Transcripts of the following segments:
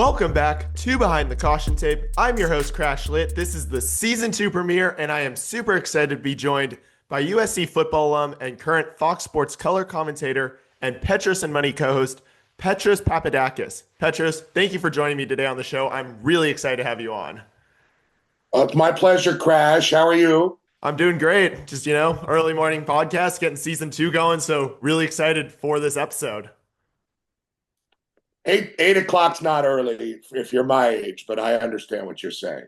Welcome back to Behind the Caution Tape. I'm your host, CrashLit. This is the Season 2 premiere, and I am super excited to be joined by USC football alum and current Fox Sports color commentator and Petros and Money co-host, Petros Papadakis. Petros, thank you for joining me today on the show. I'm really excited to have you on. It's my pleasure, Crash. How are you? I'm doing great. Just, early morning podcast, getting Season 2 going, so really excited for this episode. Eight o'clock's not early if you're my age, but I understand what you're saying.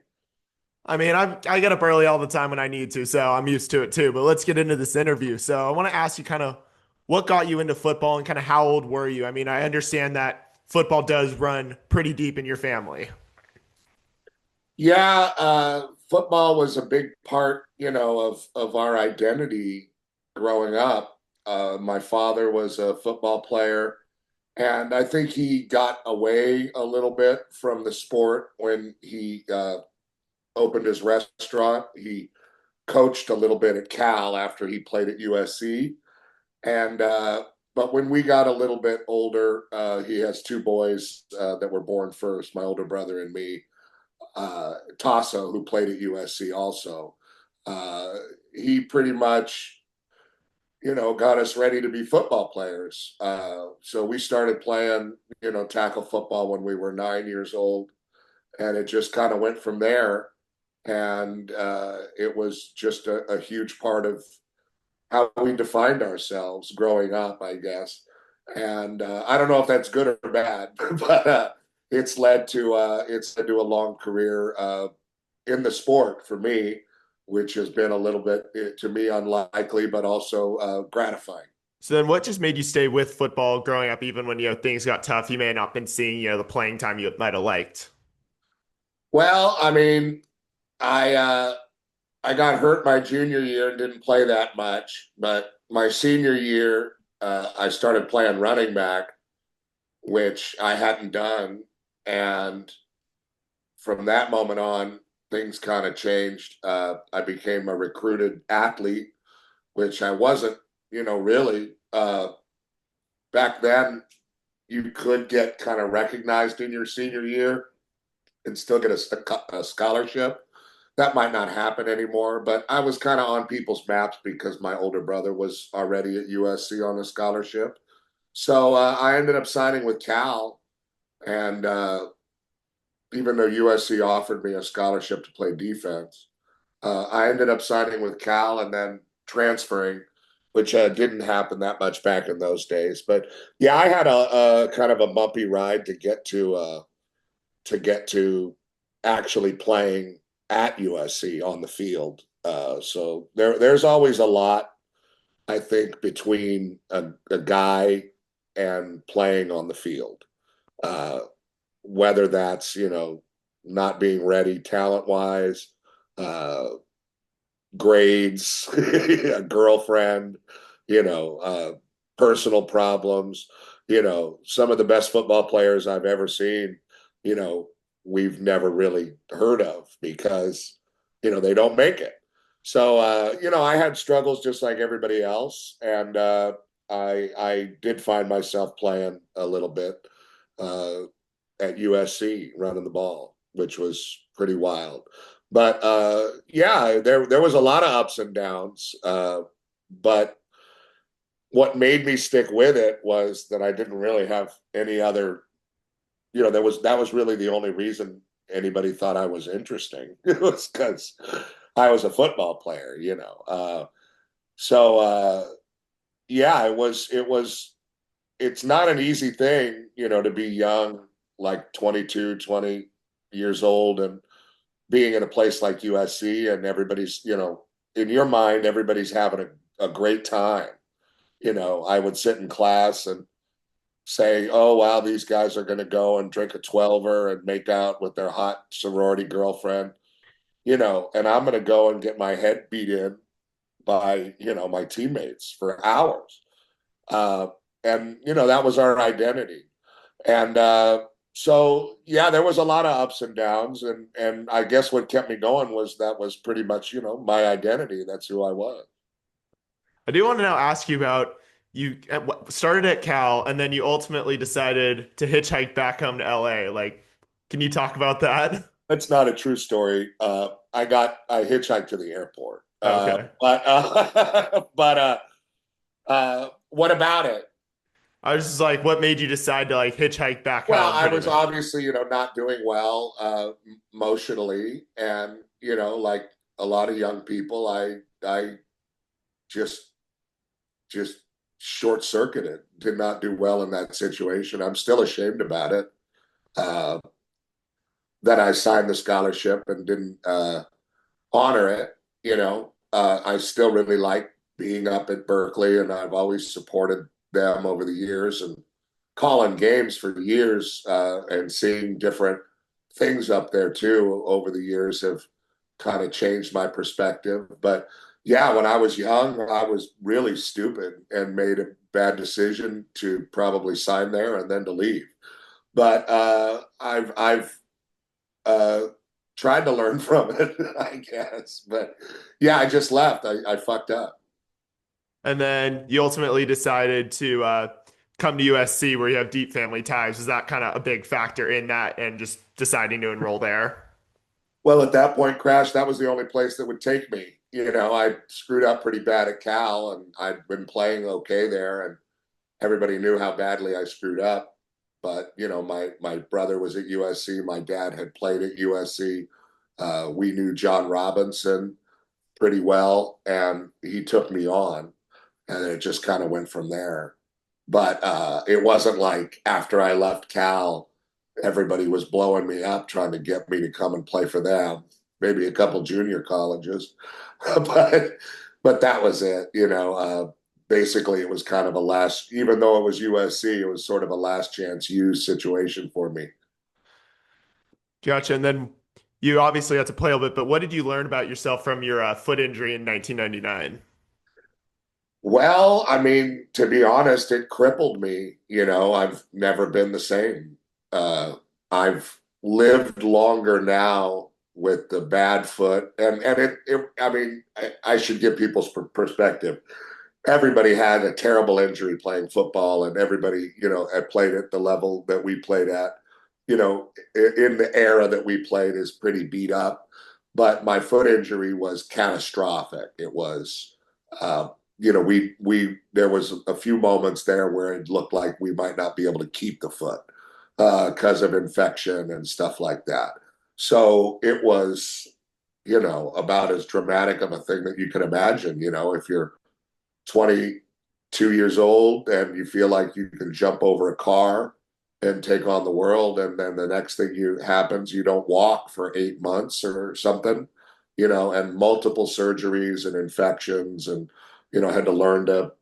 I mean, I get up early all the time when I need to, so I'm used to it too. But let's get into this interview. So I want to ask you kind of what got you into football and kind of how old were you? I mean, I understand that football does run pretty deep in your family. Yeah, football was a big part, of our identity growing up. My father was a football player, and I think he got away a little bit from the sport when he opened his restaurant. He coached a little bit at Cal after he played at USC. And but when we got a little bit older, he has two boys that were born first, my older brother and me. Tasso, who played at USC also, uh, he pretty much, got us ready to be football players. So we started playing, tackle football when we were 9 years old, and it just kind of went from there. And it was just a huge part of how we defined ourselves growing up, I guess. And I don't know if that's good or bad, but it's led to a long career in the sport for me, which has been a little bit to me unlikely, but also gratifying. So then what just made you stay with football growing up, even when, things got tough? You may have not been seeing, the playing time you might have liked. Well, I mean, I got hurt my junior year and didn't play that much, but my senior year I started playing running back, which I hadn't done, and from that moment on, things kind of changed. I became a recruited athlete, which I wasn't, really. Back then, you could get kind of recognized in your senior year and still get a scholarship. That might not happen anymore, but I was kind of on people's maps because my older brother was already at USC on a scholarship. So I ended up signing with Cal, and even though USC offered me a scholarship to play defense, I ended up signing with Cal and then transferring, which didn't happen that much back in those days. But yeah, I had a kind of a bumpy ride to get to actually playing at USC on the field. So there's always a lot, I think, between a guy and playing on the field. Uh, Whether that's, not being ready talent wise, uh, grades, a girlfriend, you know, uh, personal problems. Some of the best football players I've ever seen, you know, we've never really heard of because, they don't make it. So, I had struggles just like everybody else. And I did find myself playing a little bit uh, at USC running the ball, which was pretty wild. But yeah, there was a lot of ups and downs. But what made me stick with it was that I didn't really have any other. That was really the only reason anybody thought I was interesting. It was because I was a football player. So yeah, it's not an easy thing, to be young, like 22, 20 years old, and being in a place like USC, and everybody's, in your mind, everybody's having a great time. I would sit in class and say, oh, wow, these guys are going to go and drink a 12er and make out with their hot sorority girlfriend, and I'm going to go and get my head beat in by, my teammates for hours. Uh, and, that was our identity. And so, yeah, there was a lot of ups and downs. And I guess what kept me going was that was pretty much, my identity. That's who I was. I do want to now ask you about you started at Cal and then you ultimately decided to hitchhike back home to LA. Like, Can you talk about that? That's not a true story. I hitchhiked to the airport. Okay. What about it? I was just like, what made you decide to like hitchhike back Well, home I pretty was much? obviously, not doing well emotionally, and like a lot of young people, I just just short circuited. Did not do well in that situation. I'm still ashamed about it. Uh, that I signed the scholarship and didn't honor it. I still really like being up at Berkeley, and I've always supported them over the years and calling games for years and seeing different things up there too over the years have kind of changed my perspective. But yeah, when I was young, I was really stupid and made a bad decision to probably sign there and then to leave. But I've uh, tried to learn from it, I guess. But yeah, I just left. I fucked up. And then you ultimately decided to come to USC where you have deep family ties. Was that kind of a big factor in that and just deciding to enroll there? Well, at that point, Crash, that was the only place that would take me. I screwed up pretty bad at Cal, and I'd been playing okay there, and everybody knew how badly I screwed up. But my brother was at USC. My dad had played at USC. We knew John Robinson pretty well, and he took me on, and it just kind of went from there. But it wasn't like after I left Cal, everybody was blowing me up trying to get me to come and play for them. Maybe a couple junior colleges, but that was it. Basically, it was kind of a last. Even though it was USC, it was sort of a last chance use situation for me. Gotcha. And then you obviously got to play a bit, but what did you learn about yourself from your foot injury in 1999? Well, I mean, to be honest, it crippled me. I've never been the same. I've lived longer now with the bad foot, and I mean, I should give people's perspective. Everybody had a terrible injury playing football, and everybody, had played at the level that we played at. In the era that we played is pretty beat up. But my foot injury was catastrophic. It was. Uh, we there was a few moments there where it looked like we might not be able to keep the foot because of infection and stuff like that. So it was, about as dramatic of a thing that you can imagine. If you're 22 years old and you feel like you can jump over a car and take on the world, and then the next thing happens, you don't walk for 8 months or something, and multiple surgeries and infections, and had to learn to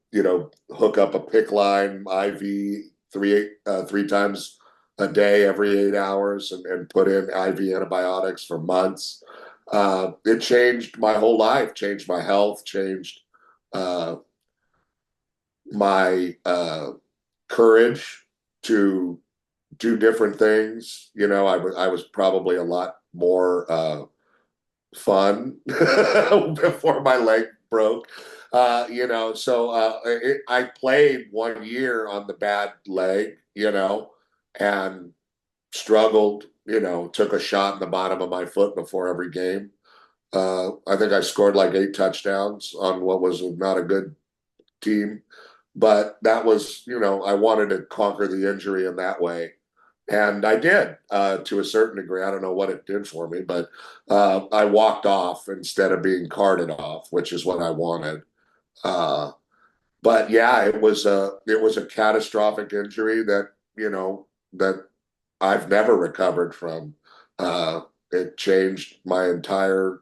hook up a PICC line IV three times a day every 8 hours, and put in IV antibiotics for months. It changed my whole life, changed my health, changed uh, my courage to do different things. I was probably a lot more fun before my leg broke. I played 1 year on the bad leg, and struggled. Took a shot in the bottom of my foot before every game. I think I scored like 8 touchdowns on what was not a good team. But that was, I wanted to conquer the injury in that way. And I did to a certain degree. I don't know what it did for me, but I walked off instead of being carted off, which is what I wanted. Uh, but yeah, it was a catastrophic injury that I've never recovered from. It changed my entire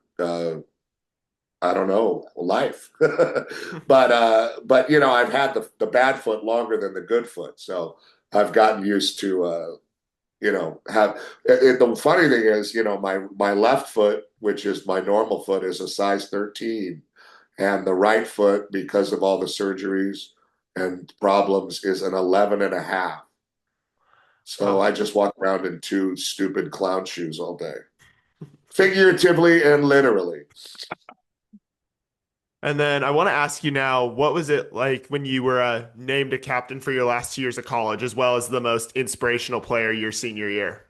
I don't know, life. But I've had the bad foot longer than the good foot. So I've gotten used to have the funny thing is, my left foot, which is my normal foot, is a size 13. And the right foot, because of all the surgeries and problems, is an 11 and a half. So Wow. I just walk around in two stupid clown shoes all day, figuratively and literally. And then I want to ask you now, what was it like when you were named a captain for your last 2 years of college, as well as the most inspirational player your senior year?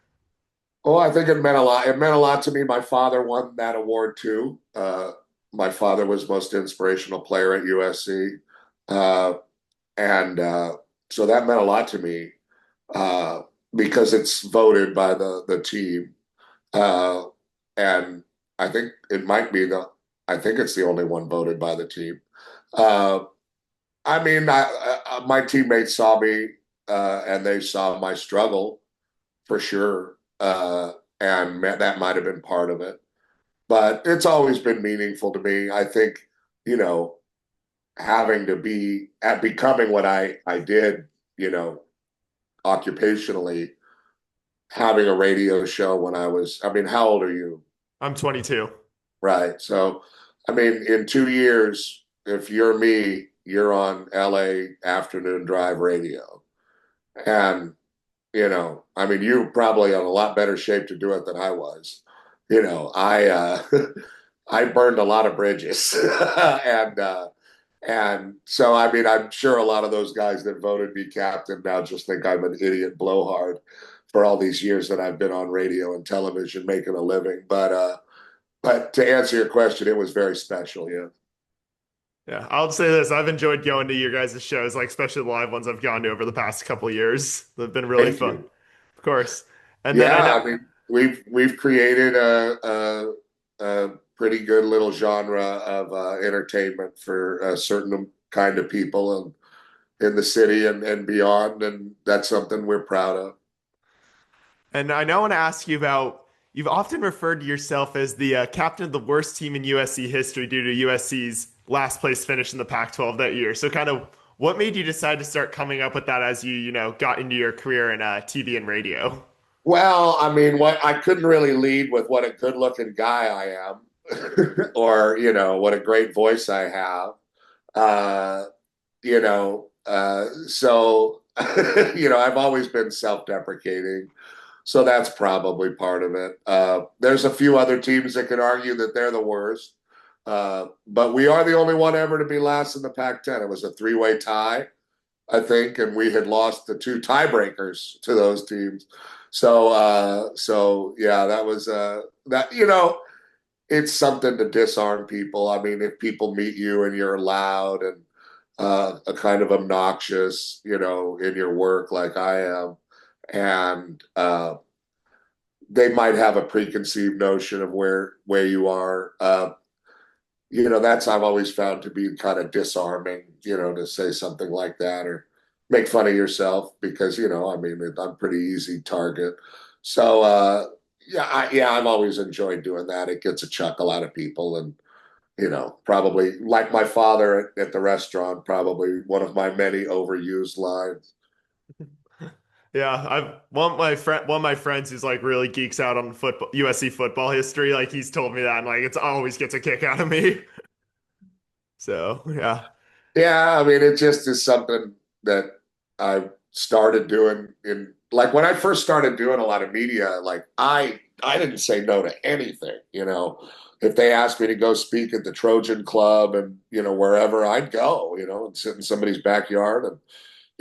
Oh, I think it meant a lot. It meant a lot to me. My father won that award too. My father was most inspirational player at USC. Uh, and so that meant a lot to me uh, because it's voted by the team. Uh, and I think it might be I think it's the only one voted by the team. Uh, I mean, my teammates saw me and they saw my struggle for sure. And that might have been part of it. But it's always been meaningful to me. I think, you know, having to be at becoming what I did, you know, occupationally, having a radio show when I mean, how old are you? I'm 22. Right. So, I mean, in 2 years, if you're me, you're on LA afternoon drive radio. And, I mean, you're probably in a lot better shape to do it than I was. I I burned a lot of bridges. And so, I mean, I'm sure a lot of those guys that voted me captain now just think I'm an idiot blowhard for all these years that I've been on radio and television making a living. But to answer your question, it was very special. Yeah. Yeah, I'll say this. I've enjoyed going to your guys' shows, like especially the live ones I've gone to over the past couple years. They've been really Thank fun, you. of course. And then I Yeah, know, I mean, we've created a pretty good little genre of entertainment for a certain kind of people in the city and beyond, and that's something we're proud of. and I now want to ask you about. You've often referred to yourself as the captain of the worst team in USC history due to USC's last place finish in the Pac-12 that year. So, kind of, what made you decide to start coming up with that as you got into your career in TV and radio? Well, I mean, what I couldn't really lead with what a good-looking guy I am, or what a great voice I have. Uh, so I've always been self-deprecating. So that's probably part of it. There's a few other teams that can argue that they're the worst. But we are the only one ever to be last in the Pac-10. It was a three-way tie, I think, and we had lost the two tiebreakers to those teams. So yeah, that was that. It's something to disarm people. I mean, if people meet you and you're loud and a kind of obnoxious, in your work like I am, and they might have a preconceived notion of where you are. That's I've always found to be kind of disarming, to say something like that or make fun of yourself because, I mean, I'm pretty easy target. So, yeah, I've always enjoyed doing that. It gets a chuckle out of people and, probably like my father at the restaurant, probably one of my many overused lines. Yeah, I've one of my friends who's like really geeks out on football, USC football history. Like he's told me that, and like it's always gets a kick out of me. So yeah, Yeah, I mean, it just is something that I started doing in like when I first started doing a lot of media, like I didn't say no to anything. If they asked me to go speak at the Trojan Club and wherever I'd go, and sit in somebody's backyard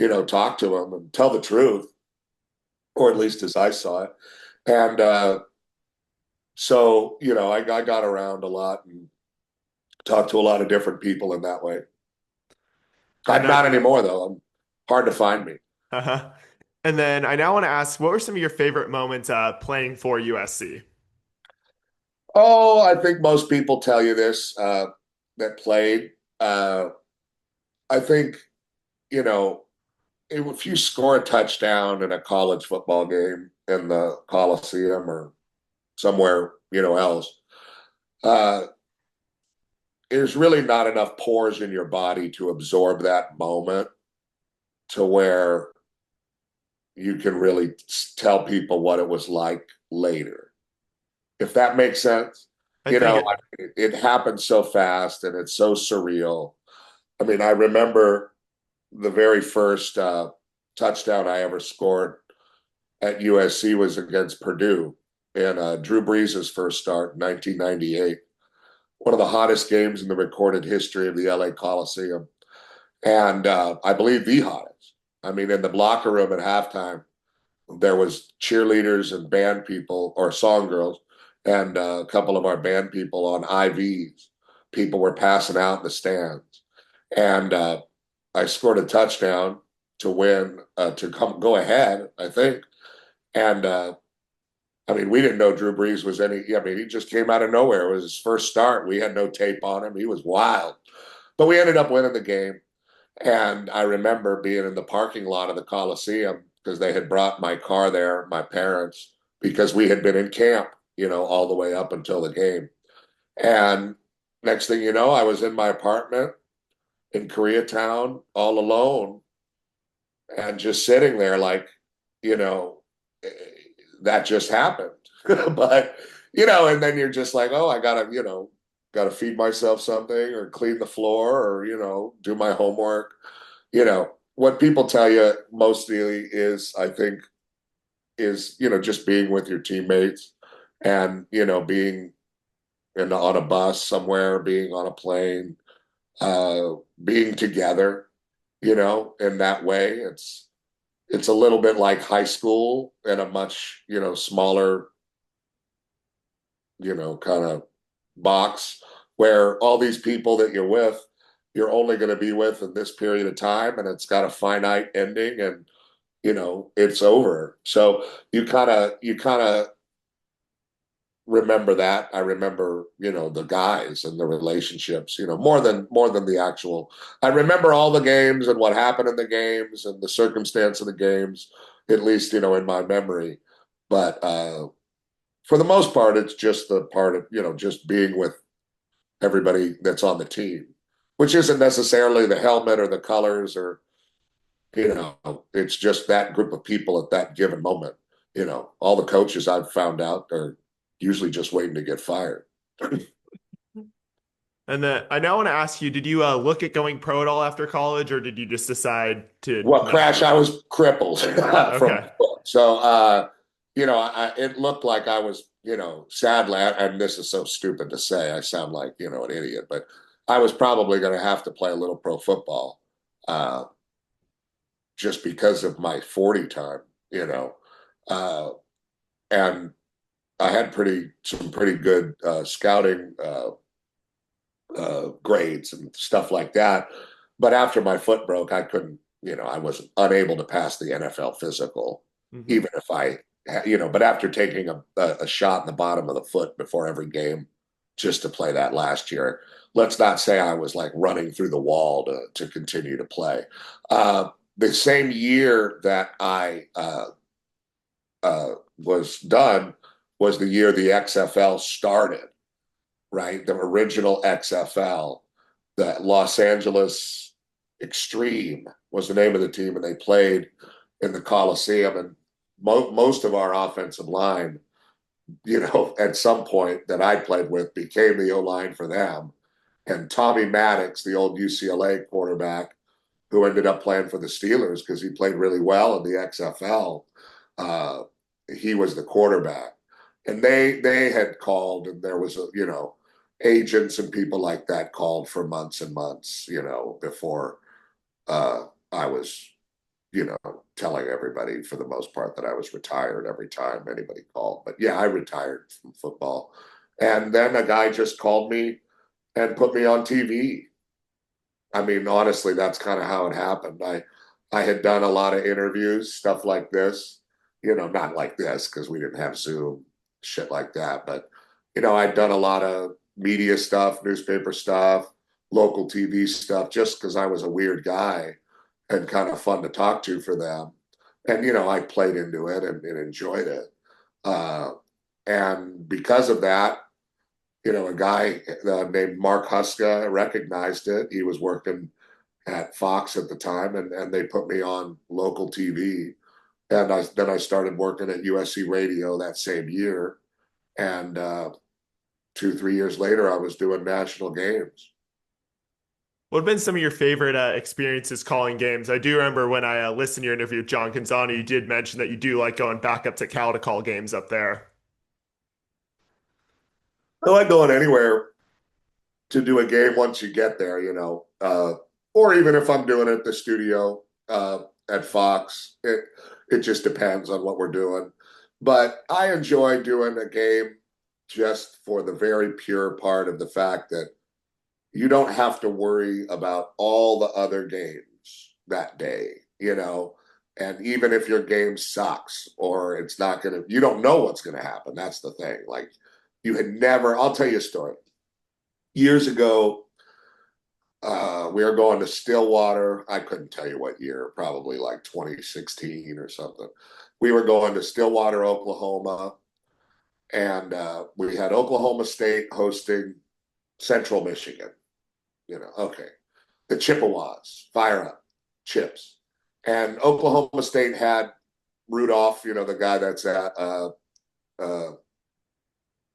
and talk to them and tell the truth, or at least as I saw it. And so I got around a lot and talked to a lot of different people in that way. and I'm not anymore though. I'm hard to find me. uh and then I now want to ask, what were some of your favorite moments playing for USC? Oh, I think most people tell you this that played. Uh, I think, you know, if you score a touchdown in a college football game in the Coliseum or somewhere, else, uh, there's really not enough pores in your body to absorb that moment to where you can really tell people what it was like later. If that makes sense. I think it. It happened so fast and it's so surreal. I mean, I remember the very first touchdown I ever scored at USC was against Purdue in Drew Brees' first start in 1998. One of the hottest games in the recorded history of the LA Coliseum. And I believe the hottest. I mean, in the locker room at halftime, there was cheerleaders and band people or song girls and a couple of our band people on IVs. People were passing out in the stands. And I scored a touchdown to win, to go ahead, I think. And I mean, we didn't know Drew Brees was any, I mean, he just came out of nowhere. It was his first start. We had no tape on him. He was wild. But we ended up winning the game. And I remember being in the parking lot of the Coliseum because they had brought my car there, my parents, because we had been in camp, all the way up until the game. And next thing you know, I was in my apartment in Koreatown all alone and just sitting there like, you know, that just happened. But, and then you're just like, oh, I gotta feed myself something or clean the floor or, do my homework. What people tell you mostly is, I think, is, just being with your teammates and, being on a bus somewhere, being on a plane, being together, in that way. It's a little bit like high school in a much, smaller, kind of box where all these people that you're with, you're only going to be with in this period of time, and it's got a finite ending, and it's over. So you kind of remember that. I remember, the guys and the relationships, more than the actual. I remember all the games and what happened in the games and the circumstance of the games, at least, in my memory. But for the most part, it's just the part of, just being with everybody that's on the team, which isn't necessarily the helmet or the colors or, it's just that group of people at that given moment. All the coaches I've found out are usually just waiting to get fired. And then I now want to ask you, did you look at going pro at all after college, or did you just decide to Well, not Crash, do I it? was crippled from Okay. so it looked like I was, sadly, and this is so stupid to say, I sound like, an idiot, but I was probably going to have to play a little pro football, uh, just because of my 40 time, uh, and I had some pretty good scouting grades and stuff like that. But after my foot broke, I couldn't, I was unable to pass the NFL physical, Hmm. even if but after taking a shot in the bottom of the foot before every game just to play that last year, let's not say I was like running through the wall to continue to play. The same year that I was done was the year the XFL started, right? The original XFL, the Los Angeles Extreme was the name of the team, and they played in the Coliseum. And most of our offensive line, at some point that I played with, became the O line for them. And Tommy Maddox, the old UCLA quarterback, who ended up playing for the Steelers because he played really well in the XFL, uh, he was the quarterback. And they had called, and there was agents and people like that called for months and months, before I was, telling everybody for the most part that I was retired every time anybody called. But yeah, I retired from football. And then a guy just called me and put me on TV. I mean, honestly, that's kind of how it happened. I had done a lot of interviews, stuff like this, not like this because we didn't have Zoom, shit like that. But, I'd done a lot of media stuff, newspaper stuff, local TV stuff, just because I was a weird guy and kind of fun to talk to for them. And, I played into it and enjoyed it. Uh, and because of that, a guy named Mark Huska recognized it. He was working at Fox at the time, and they put me on local TV. And then I started working at USC Radio that same year. And 2, 3 years later, I was doing national games. What have been some of your favorite experiences calling games? I do remember when I listened to your interview with John Canzano, you did mention that you do like going back up to Cal to call games up there. I like going anywhere to do a game once you get there, or even if I'm doing it at the studio at Fox. It just depends on what we're doing. But I enjoy doing a game just for the very pure part of the fact that you don't have to worry about all the other games that day, you know. And even if your game sucks or it's not going to, you don't know what's going to happen. That's the thing. Like, you had never, I'll tell you a story. Years ago, we were going to Stillwater. I couldn't tell you what year, probably like 2016 or something. We were going to Stillwater, Oklahoma, and we had Oklahoma State hosting Central Michigan. You know, okay. The Chippewas, fire up, Chips. And Oklahoma State had Rudolph, you know, the guy that's at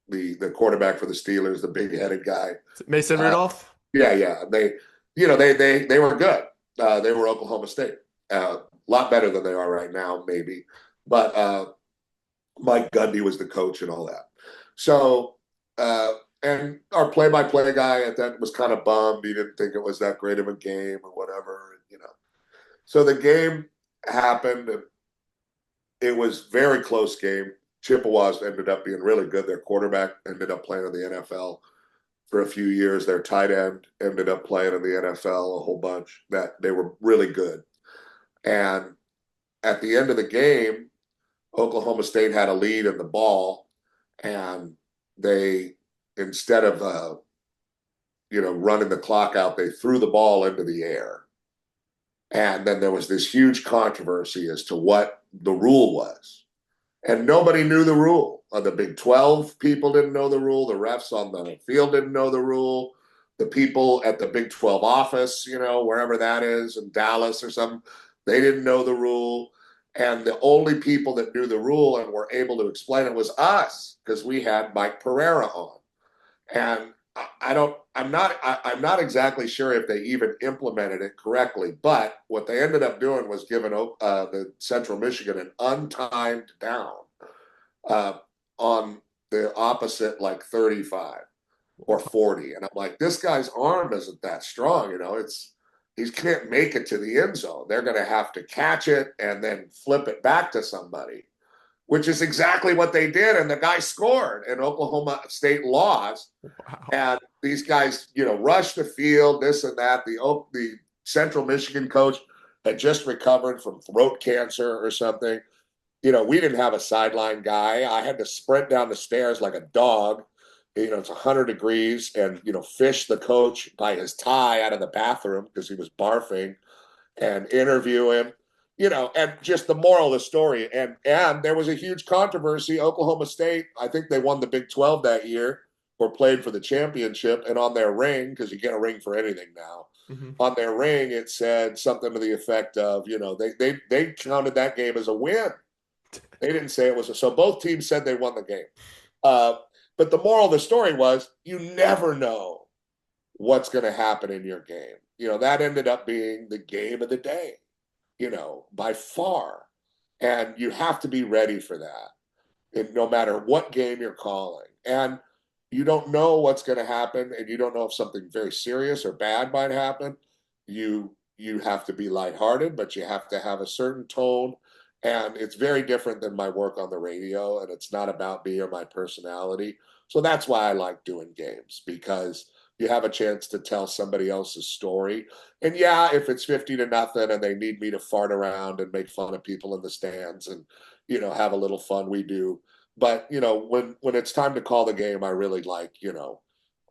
the quarterback for the Steelers, the big headed guy. Mason Rudolph? Yeah. They were good. They were Oklahoma State. A lot better than they are right now, maybe. But Mike Gundy was the coach and all that. So and our play-by-play guy at that was kind of bummed. He didn't think it was that great of a game or whatever, you know. So the game happened, and it was very close game. Chippewas ended up being really good. Their quarterback ended up playing in the NFL for a few years. Their tight end ended up playing in the NFL a whole bunch. That they were really good. And at the end of the game, Oklahoma State had a lead in the ball, and they, instead of running the clock out, they threw the ball into the air. And then there was this huge controversy as to what the rule was. And nobody knew the rule. The Big 12 people didn't know the rule. The refs on the field didn't know the rule. The people at the Big 12 office, you know, wherever that is, in Dallas or something, they didn't know the rule. And the only people that knew the rule and were able to explain it was us, because we had Mike Pereira on. And I'm not exactly sure if they even implemented it correctly, but what they ended up doing was giving the Central Michigan an untimed down on the opposite, like 35 or 40. And I'm like, this guy's arm isn't that strong, you know, he can't make it to the end zone. They're going to have to catch it and then flip it back to somebody, which is exactly what they did. And the guy scored, and Oklahoma State lost. Wow. And these guys, you know, rushed the field, this and that. The Central Michigan coach had just recovered from throat cancer or something. You know, we didn't have a sideline guy. I had to sprint down the stairs like a dog. You know, it's 100 degrees, and, you know, fish the coach by his tie out of the bathroom because he was barfing, and interview him. You know, and just the moral of the story. And there was a huge controversy. Oklahoma State, I think they won the Big 12 that year, or played for the championship. And on their ring, because you get a ring for anything now, on their ring, it said something to the effect of, you know, they counted that game as a win. They didn't say it was so both teams said they won the game. But the moral of the story was, you never know what's going to happen in your game. You know, that ended up being the game of the day, you know, by far. And you have to be ready for that, and no matter what game you're calling. And you don't know what's going to happen, and you don't know if something very serious or bad might happen. You have to be lighthearted, but you have to have a certain tone. And it's very different than my work on the radio, and it's not about me or my personality. So that's why I like doing games, because you have a chance to tell somebody else's story. And yeah, if it's 50-0 and they need me to fart around and make fun of people in the stands and, you know, have a little fun, we do. But, you know, when it's time to call the game, I really like, you know,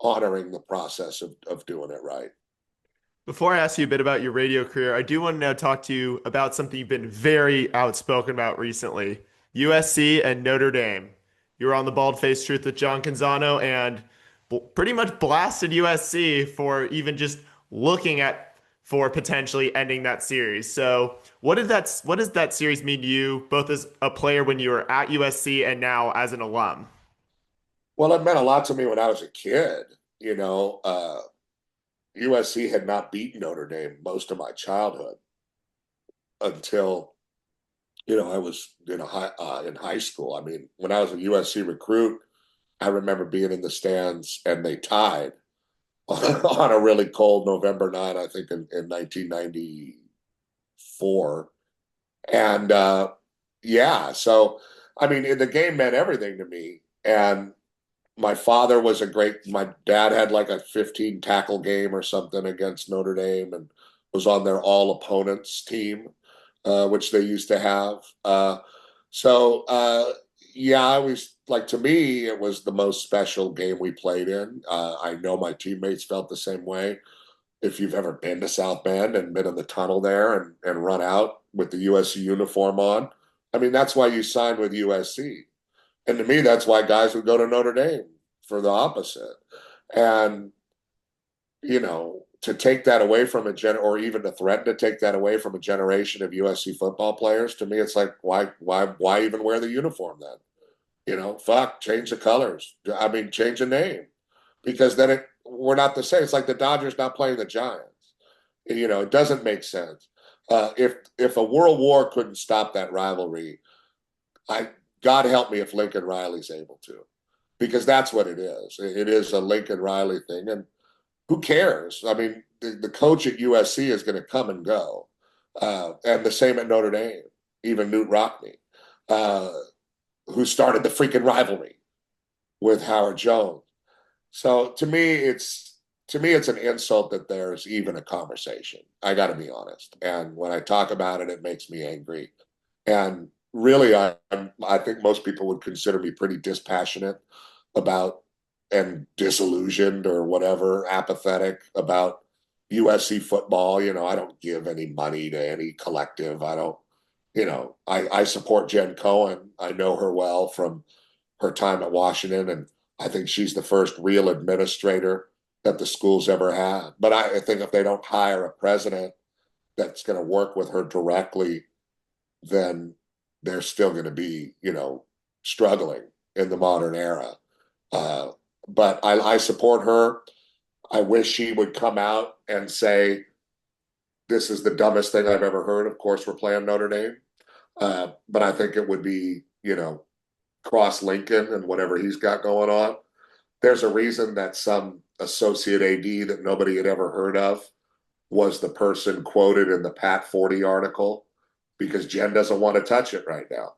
honoring the process of doing it right. Before I ask you a bit about your radio career, I do want to now talk to you about something you've been very outspoken about recently: USC and Notre Dame. You were on the Bald Faced Truth with John Canzano and pretty much blasted USC for even just looking at for potentially ending that series. So what does that series mean to you, both as a player when you were at USC and now as an alum? Well, it meant a lot to me when I was a kid. You know, USC had not beaten Notre Dame most of my childhood until, you know, I was in high school. I mean, when I was a USC recruit, I remember being in the stands and they tied on a really cold November night, I think in 1994. And yeah. So, I mean, the game meant everything to me. And my father was my dad had like a 15 tackle game or something against Notre Dame and was on their all opponents team, which they used to have. So, yeah, I was like, to me, it was the most special game we played in. I know my teammates felt the same way. If you've ever been to South Bend and been in the tunnel there and run out with the USC uniform on, I mean, that's why you signed with USC. And to me, that's why guys would go to Notre Dame for the opposite. And, to take that away from or even to threaten to take that away from a generation of USC football players, to me, it's like, why even wear the uniform then? Fuck, change the colors. I mean, change the name because then we're not the same. It's like the Dodgers not playing the Giants. It doesn't make sense. If a world war couldn't stop that rivalry, I God help me if Lincoln Riley's able to, because that's what it is. It is a Lincoln Riley thing, and who cares? I mean, the coach at USC is going to come and go, and the same at Notre Dame. Even Newt Rockne, uh, who started the freaking rivalry with Howard Jones. So to me it's an insult that there's even a conversation. I got to be honest, and when I talk about it, it makes me angry. And really, I think most people would consider me pretty dispassionate about and disillusioned or whatever, apathetic about USC football. I don't give any money to any collective. I don't, I support Jen Cohen. I know her well from her time at Washington, and I think she's the first real administrator that the school's ever had. But I think if they don't hire a president that's going to work with her directly, then they're still going to be, struggling in the modern era. Uh, but I support her. I wish she would come out and say, this is the dumbest thing I've ever heard. Of course, we're playing Notre Dame. But I think it would be, cross Lincoln and whatever he's got going on. There's a reason that some associate AD that nobody had ever heard of was the person quoted in the Pat 40 article, because Jen doesn't want to touch it right now.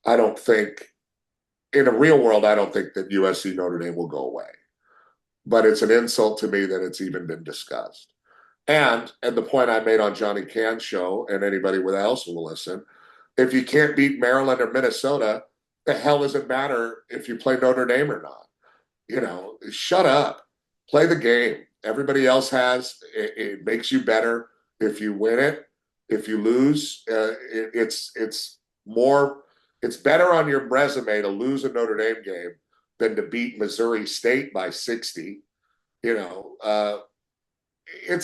I don't think, in a real world, I don't think that USC Notre Dame will go away. But it's an insult to me that it's even been discussed. And the point I made on Johnny Can's show, and anybody else will listen, if you can't beat Maryland or Minnesota, the hell does it matter if you play Notre Dame or not? Shut up, play the game. Everybody else it makes you better if you win it. If you lose, it's more. It's better on your resume to lose a Notre Dame game than to beat Missouri State by 60. It's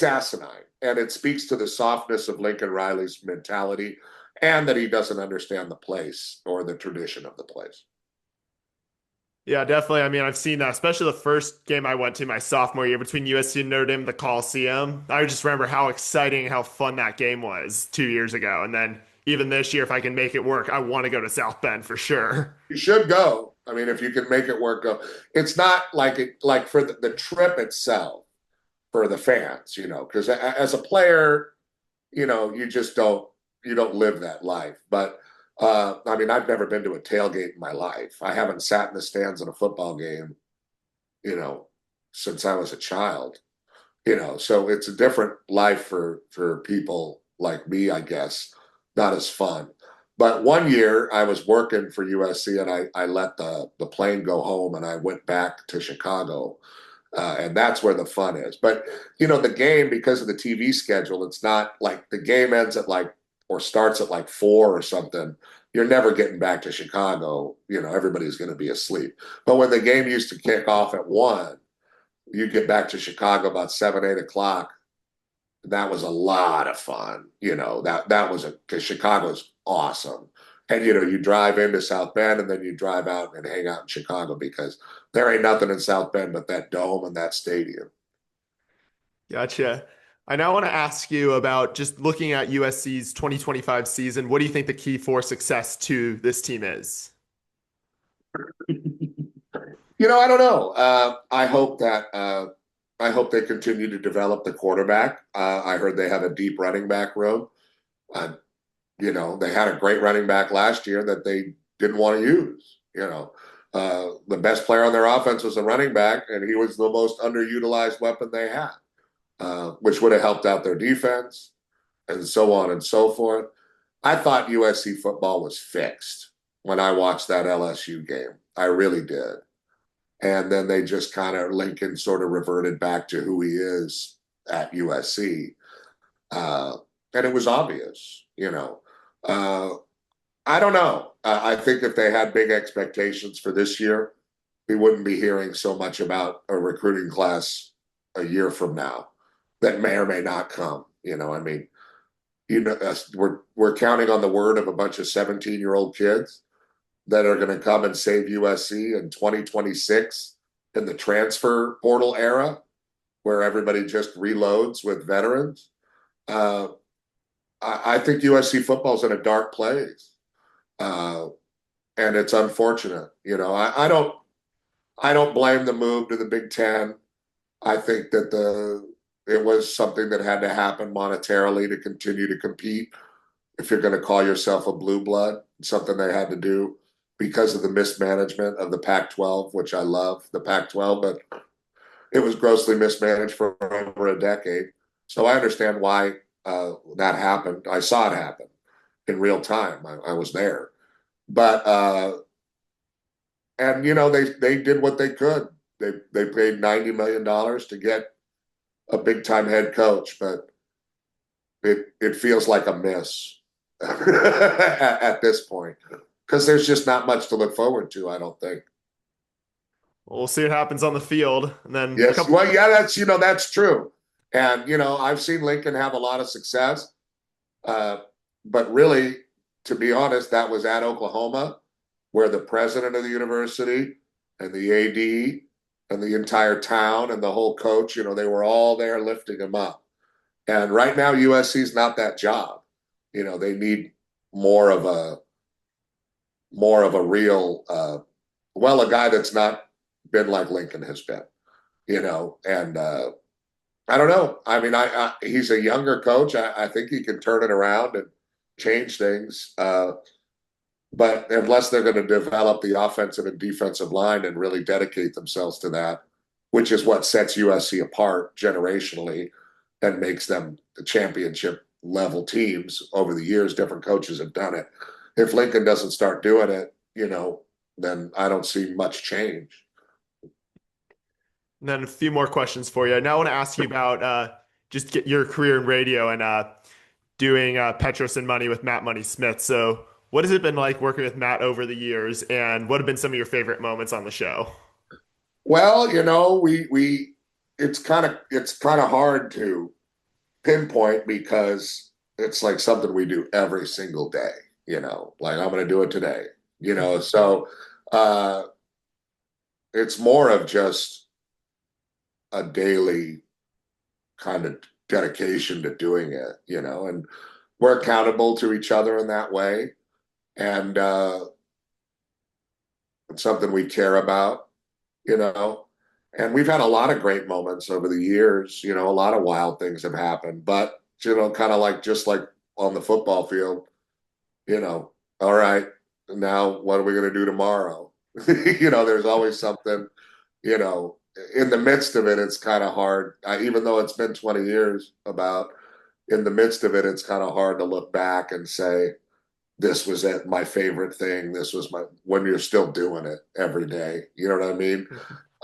asinine, and it speaks to the softness of Lincoln Riley's mentality, and that he doesn't understand the place or the tradition of the place. Yeah, definitely. I mean, I've seen that, especially the first game I went to my sophomore year between USC and Notre Dame, the Coliseum. I just remember how exciting, how fun that game was 2 years ago. And then even this year, if I can make it work, I want to go to South Bend for sure. You should go. I mean, if you can make it work, go. It's not like for the trip itself for the fans, because as a player, you just don't live that life. But I mean, I've never been to a tailgate in my life. I haven't sat in the stands in a football game, you know, since I was a child. So it's a different life for people like me, I guess. Not as fun. But one year I was working for USC, and I let the plane go home, and I went back to Chicago. And that's where the fun is. But the game, because of the TV schedule, it's not like the game ends at or starts at 4 or something. You're never getting back to Chicago. Everybody's going to be asleep. But when the game used to kick off at 1, you get back to Chicago about 7, 8 o'clock. That was a lot of fun. That was because Chicago's awesome. And you drive into South Bend, and then you drive out and hang out in Chicago, because there ain't nothing in South Bend but that dome and that stadium. Gotcha. I now want to ask you about just looking at USC's 2025 season. What do you think the key for success to this team is? I don't know. I hope they continue to develop the quarterback. I heard they have a deep running back room. They had a great running back last year that they didn't want to use. The best player on their offense was a running back, and he was the most underutilized weapon they had, which would have helped out their defense and so on and so forth. I thought USC football was fixed when I watched that LSU game. I really did. And then they just kind of, Lincoln sort of reverted back to who he is at USC. And it was obvious. Uh, I don't know. I think if they had big expectations for this year, we wouldn't be hearing so much about a recruiting class a year from now that may or may not come. I mean, we're counting on the word of a bunch of 17-year-old kids that are going to come and save USC in 2026 in the transfer portal era, where everybody just reloads with veterans. Uh, I think USC football is in a dark place, uh, and it's unfortunate. I don't blame the move to the Big Ten. I think that it was something that had to happen monetarily to continue to compete. If you're going to call yourself a blue blood, it's something they had to do because of the mismanagement of the Pac-12, which I love the Pac-12, but it was grossly mismanaged for over a decade. So I understand why that happened. I saw it happen in real time. I was there, but and they did what they could. They paid $90 million to get a big time head coach, but it feels like a miss at this point because there's just not much to look forward to. I don't think. We'll see what happens on the field. And then a Yes, couple. well, yeah, that's true, and I've seen Lincoln have a lot of success, uh, but really, to be honest, that was at Oklahoma, where the president of the university and the AD and the entire town and the whole coach, they were all there lifting him up. And right now, USC is not that job. They need more of a real, a guy that's not been like Lincoln has been. And I don't know. I mean, he's a younger coach. I think he can turn it around and change things. But unless they're going to develop the offensive and defensive line and really dedicate themselves to that, which is what sets USC apart generationally and makes them the championship level teams over the years, different coaches have done it. If Lincoln doesn't start doing it, then I don't see much change. And then a few more questions for you. Now I want to ask you about just get your career in radio and doing Petros and Money with Matt Money Smith. So, what has it been like working with Matt over the years, and what have been some of your favorite moments on the show? Well, we it's kind of hard to pinpoint because it's like something we do every single day, like I'm going to do it today, so uh, it's more of just a daily kind of dedication to doing it, and we're accountable to each other in that way. And it's something we care about, you know. And we've had a lot of great moments over the years, a lot of wild things have happened, but, kind of like just like on the football field, all right, now what are we going to do tomorrow? There's always something, you know, in the midst of it, it's kind of hard, even though it's been 20 years about, in the midst of it, it's kind of hard to look back and say, this was it, my favorite thing. This was when you're still doing it every day. You know what I mean?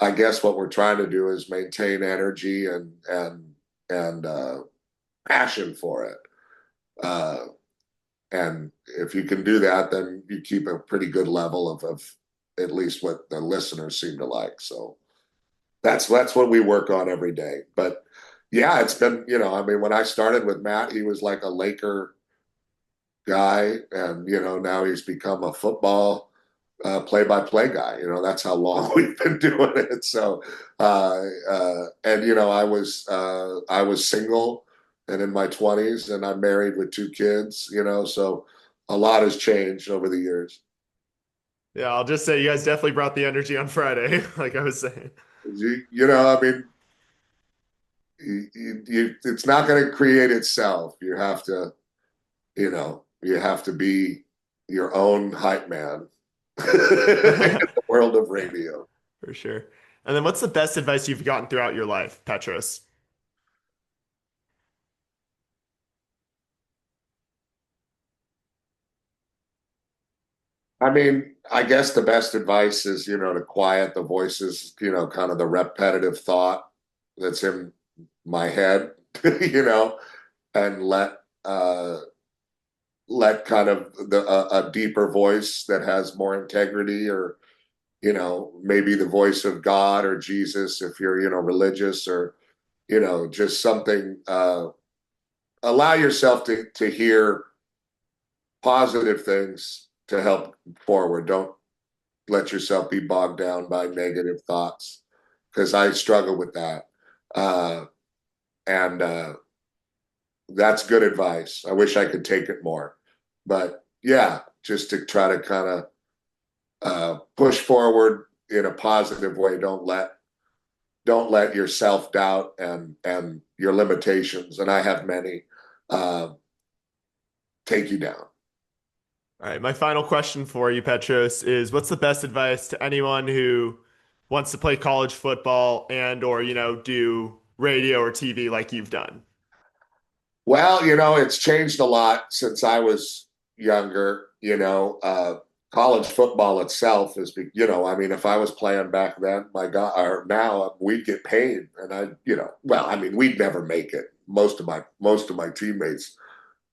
I guess what we're trying to do is maintain energy and passion for it. Uh, and if you can do that, then you keep a pretty good level of at least what the listeners seem to like. So that's what we work on every day. But yeah, it's been, I mean, when I started with Matt, he was like a Laker guy, and now he's become a football play-by-play guy. That's how long we've been doing it. So, and I was single and in my 20s, and I'm married with two kids. So a lot has changed over the years. Yeah, I'll just say you guys definitely brought the energy on Friday, like I was saying. I mean, it's not going to create itself. You have to, you have to be your own hype man in the world of Yeah, radio. for sure. And then what's the best advice you've gotten throughout your life, Petros? I mean, I guess the best advice is, to quiet the voices, kind of the repetitive thought that's in my head, and let kind of a deeper voice that has more integrity, or maybe the voice of God or Jesus if you're religious, or just something. Allow yourself to hear positive things to help forward. Don't let yourself be bogged down by negative thoughts, because I struggle with that. And that's good advice. I wish I could take it more, but yeah, just to try to kind of push forward in a positive way. Don't let your self doubt and your limitations, and I have many, uh, take you down. All right, my final question for you, Petros, is what's the best advice to anyone who wants to play college football and or, do radio or TV like you've done? Well, it's changed a lot since I was younger. College football itself is, I mean, if I was playing back then, my God, or now we'd get paid, and well, I mean, we'd never make it. Most of my teammates,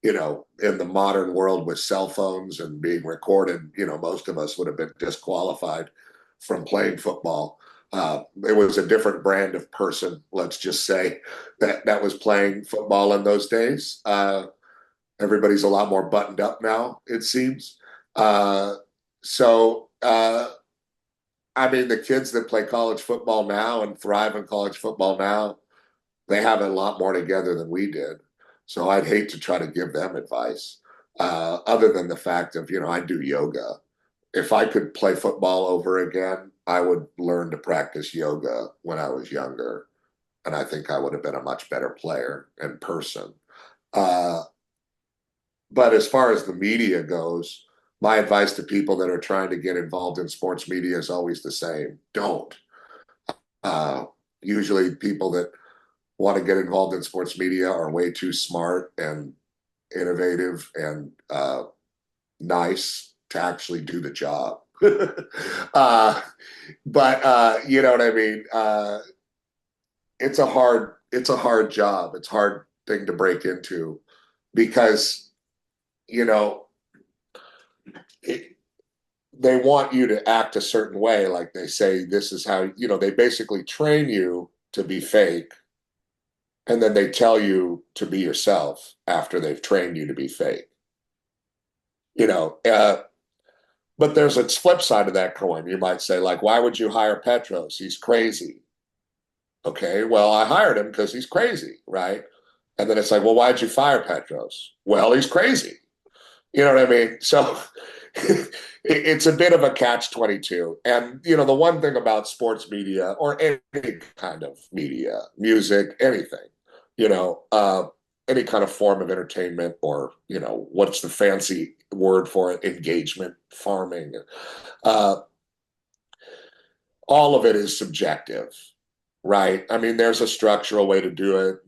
in the modern world with cell phones and being recorded, most of us would have been disqualified from playing football. It was a different brand of person, let's just say, that was playing football in those days. Everybody's a lot more buttoned up now, it seems. So, I mean, the kids that play college football now and thrive in college football now, they have a lot more together than we did. So I'd hate to try to give them advice, other than the fact of, I do yoga. If I could play football over again, I would learn to practice yoga when I was younger. And I think I would have been a much better player in person. Uh, but as far as the media goes, my advice to people that are trying to get involved in sports media is always the same. Don't. Uh, Usually people that want to get involved in sports media are way too smart and innovative and nice to actually do the job. uh, but you know what I mean. It's a hard job. It's a hard thing to break into, because you know it, they want you to act a certain way. Like they say, this is how they basically train you to be fake, and then they tell you to be yourself after they've trained you to be fake. You know, but there's a flip side of that coin. You might say, like, why would you hire Petros? He's crazy. Okay, well, I hired him because he's crazy, right? And then it's like, well, why'd you fire Petros? Well, he's crazy. You know what I mean? So it's a bit of a catch-22. And, the one thing about sports media, or any kind of media, music, anything, you know, uh, any kind of form of entertainment, or, what's the fancy word for it? Engagement, farming. Uh, all of it is subjective, right? I mean, there's a structural way to do it.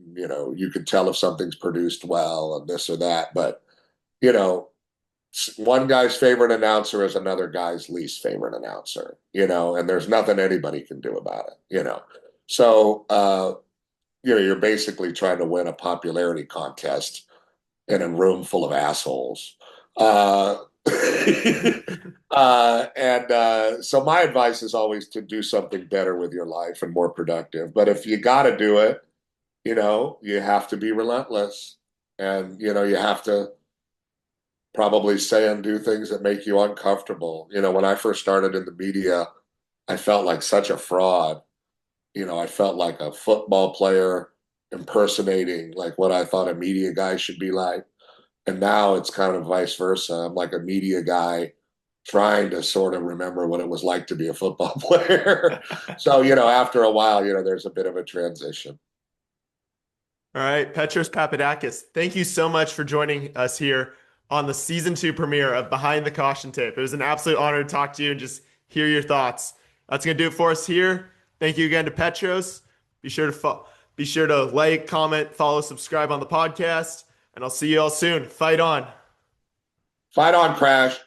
You can tell if something's produced well and this or that, but, you know, one guy's favorite announcer is another guy's least favorite announcer, and there's nothing anybody can do about it. So, you're basically trying to win a popularity contest in a room full of assholes. Uh, and so my advice is always to do something better with your life and more productive. But if you got to do it, you have to be relentless, and, you have to probably say and do things that make you uncomfortable. When I first started in the media, I felt like such a fraud. I felt like a football player impersonating like what I thought a media guy should be like. And now it's kind of vice versa. I'm like a media guy trying to sort of remember what it was like to be a football player. So, after a while, there's a bit of a transition. All right, Petros Papadakis, thank you so much for joining us here on the season 2 premiere of Behind the Caution Tape. It was an absolute honor to talk to you and just hear your thoughts. That's going to do it for us here. Thank you again to Petros. Be sure to like, comment, follow, subscribe on the podcast, and I'll see you all soon. Fight on. Fight on, Crash.